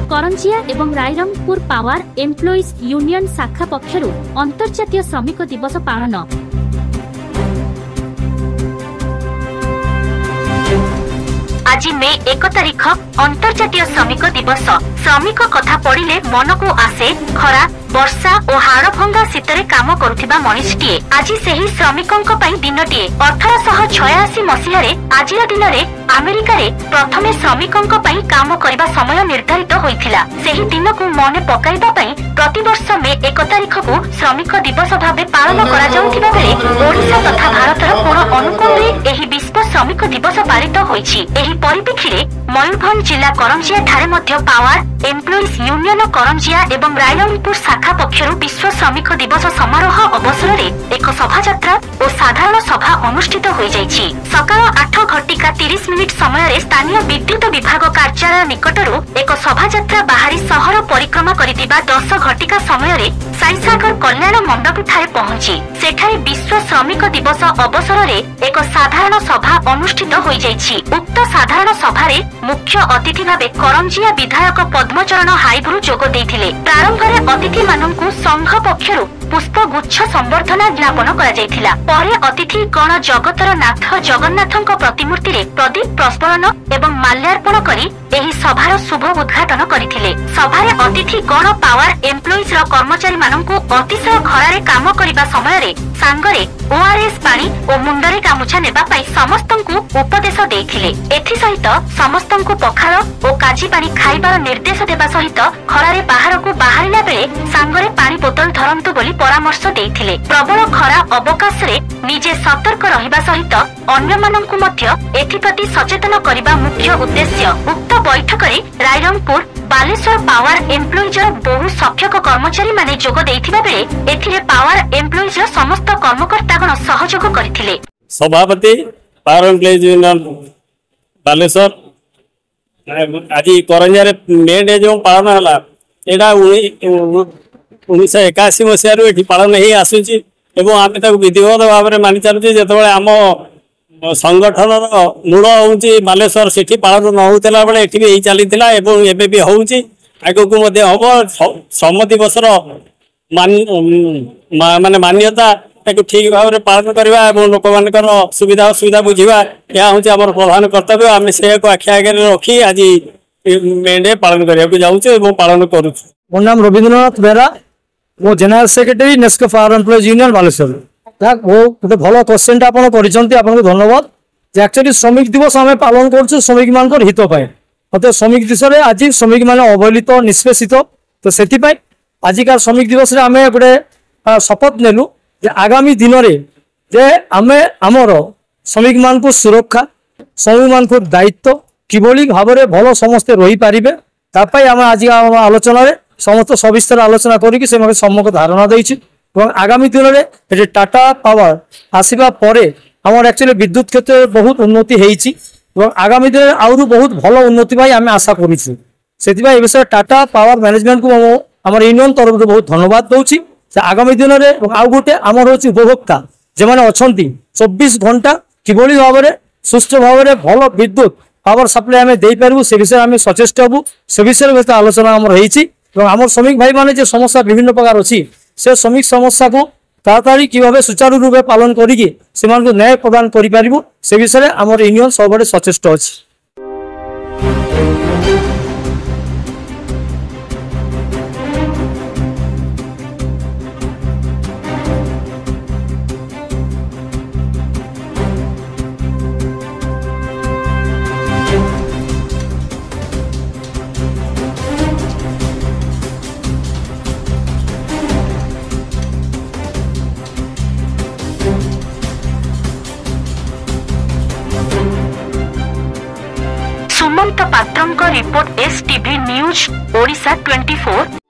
करंजिया एवं Rairangpur power employees union शाखा पक्षरु अंतर्जातीय श्रमिक दिवस पालन। आज मे 1 तारिख अंतर्जातीय श्रमिक दिवस। श्रमिक कथा पड़िले मन को आसे खरा वर्षा और हाड़भंगा शीतरे काम करुथिबा मनीषटीए। आज सेही श्रमिकंक पई दिनटीए। 1886 मसीहारे आजिर दिन रे अमेरिका रे प्रथमे श्रमिकंक पई काम करबा समय निर्धारित होइथिला। सेही दिन को मने पकाइबा पई प्रति वर्ष मे 1 तारिख को श्रमिक दिवस भाबे पालन करा जाउथिबा बेले ओडिशा तथा भारतर कोन अनुकूल रे एही विश्व श्रमिक दिवस पालित होइछि। एही परिप्रेक्षी मयूरभंज जिला करंजिया ठारे मध्य पावर एम्प्लॉइज यूनियन करंजिया एवं रायरंगपुर शाखा पक्षरु विश्व श्रमिक दिवस समारोह अवसर में एक शोभायात्रा और साधारण सभा अनुष्ठित हो जाइछि। सकाळ 8:30 समय स्थानीय विद्युत विभाग कार्यालय निकटरू एक शोभायात्रा बाहरी शहर परिक्रमा करितिबा 10 घटिका समय साईसागर कल्याण मंडप ठारे पहुंची सेठारे विश्व श्रमिक दिवस अवसर में एक साधारण सभा अनुष्ठित हो जाइछि। उक्त साधारण सभारे मुख्य अतिथि भावे करंजिया विधायक पद्मचरण हाईब्रू जोग देइथिले। प्रारंभ में अतिथि माननकु संघ पक्षरु पुष्प गुच्छ संबर्धना ज्ञापन करा जायथिला। परे अतिथि गण जगतर नाथ जगन्नाथक प्रतिमूर्ति रे प्रदीप प्रज्वलन एवं माल्यार्पण करी एही सभार शुभ उद्घाटन करिथिले। सभारे अतिथि गण पावर एम्प्लॉइज रो कर्मचारी माननकु अतिशय खरारे काम करिबा समय रे सांगरे ओआरएस पानी और मुंडरे गामुछा नेबा पई समस्तंकु उपदेश देइथिले। एथि सहित समस्तंकु पखाळ और काजी पानी खाइबार निर्देश देबा सहित खरारे बाहरकु बाहरिला बेले सांगरे पानी बोतल धरंतु बोली परामर्श देइथिले। प्रबल खरा अवकाश रे निजे सतर्क रहिबा सहित अन्य माननकु मध्य एथिप्रति सचेतन करिबा मुख्य उद्देश्य। उक्त बैठक रे रायरंगपुर बालेश्वर पावर एम्प्लॉइज बहु संख्यक कर्मचारी माने जोग देइथिबा बेले एथिरे पावर एम्प्लॉइज समस्त कर्मकर्तागण सहयोग करथिले। सभापति पावर एम्प्लॉइज यूनियन बालेश्वर आज करंजिया रे मे डे जो पालन हला एटा 1981 मसीह ये पालन ही आसूची एवं आम विधिवत भाव में मानि चलुचे जो आम संगठन मूल हूँ बालेश्वर से पालन न होता बेले ये चली एवं भी हूँ आग को हम श्रम दिवस माने मान्यता ठीक भाव में पालन करवा लोक मान सुविधा असुविधा बुझा यह हूँ आम प्रधान कर्तव्य। आम से आखि आगे रखी आज मे डे पालन करने जाऊँ पालन करुँ। मोर नाम रवींद्रनाथ बेहरा, मो general secretary Nesco power employees union Baleshwar. गोटे भल क्वेश्चन आप धन्यवाद। एक्चुअली श्रमिक दिवस आम पालन कर श्रमिक मान हित मतलब श्रमिक दिवस में आज श्रमिक मान अवहेलित निष्पेषित तो से आजिका श्रमिक दिवस आम गोटे शपथ नेलु आगामी दिन में आम आमर श्रमिक मान को सुरक्षा श्रमिक मान को दायित्व किभली भाव में भल समस्ते रही पारे तापाई आम आज आलोचना समस्त सविस्तर आलोचना करी सम्यक धारणा देछि। आगामी दिन में टाटा पावर आसवा आम एक्चुअली विद्युत क्षेत्र में बहुत उन्नति होती आगामी दिन में आउर बहुत भल उन्नति आम आशा करूँ से विषय टाटा पावर मैनेजमेंट को आम यूनियन तरफ बहुत धन्यवाद दूसरी। आगामी दिन में आउ गोटे आमर हूँ उपभोक्ता जो मैंने अच्छा 24 घंटा किभली भाव में सुष्ठ भाव में भल विद्युत पावर सप्लाई आम दे पारू से विषय आम सचेष्ट हबू से विषय आलोचना आम रही। आम श्रमिक भाई माने जो समस्या विभिन्न प्रकार अच्छी से श्रमिक समस्या को ताड़ी कि सुचारू रूपे पालन करिकी न्याय प्रदान करें से विषय आम यूनियन सब सचेष्ट अच्छी। सुमंत पात्रଙ୍କ रिपोर्ट एसटीवी न्यूज ओडिशा 24।